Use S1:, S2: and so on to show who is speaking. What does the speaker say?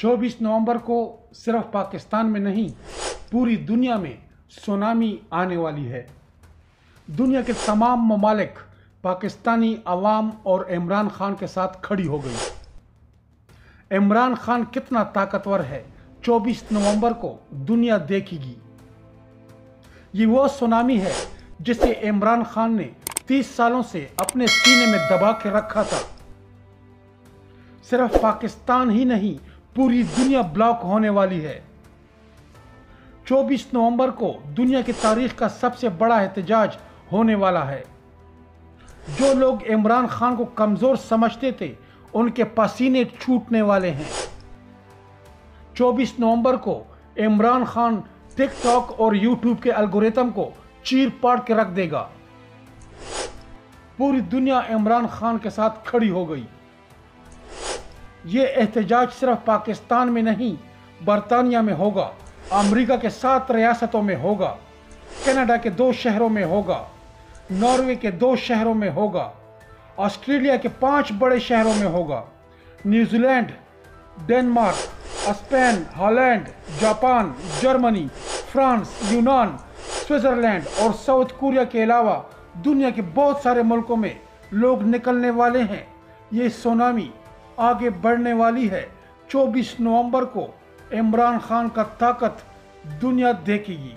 S1: 24 नवंबर को सिर्फ पाकिस्तान में नहीं, पूरी दुनिया में सुनामी आने वाली है। दुनिया के तमाम ममालिक पाकिस्तानी अवाम और इमरान खान के साथ खड़ी हो गई। इमरान खान कितना ताकतवर है, 24 नवंबर को दुनिया देखेगी। ये वो सुनामी है जिसे इमरान खान ने 30 सालों से अपने सीने में दबा के रखा था। सिर्फ पाकिस्तान ही नहीं, पूरी दुनिया ब्लॉक होने वाली है। 24 नवंबर को दुनिया की तारीख का सबसे बड़ा एहतजाज होने वाला है। जो लोग इमरान खान को कमजोर समझते थे, उनके पसीने छूटने वाले हैं। 24 नवंबर को इमरान खान टिकटॉक और यूट्यूब के एल्गोरिथम को चीर पाड़ के रख देगा। पूरी दुनिया इमरान खान के साथ खड़ी हो गई। ये एहतजाज सिर्फ पाकिस्तान में नहीं, बरतानिया में होगा, अमेरिका के 7 रियासतों में होगा, कनाडा के 2 शहरों में होगा, नॉर्वे के 2 शहरों में होगा, ऑस्ट्रेलिया के 5 बड़े शहरों में होगा, New Zealand, Denmark, Spain, Holland, Japan, Germany, France, यूनान, स्विट्जरलैंड और साउथ कोरिया के अलावा दुनिया के बहुत सारे मुल्कों में लोग निकलने वाले हैं। ये सुनामी आगे बढ़ने वाली है। 24 नवंबर को इमरान खान का ताकत दुनिया देखेगी।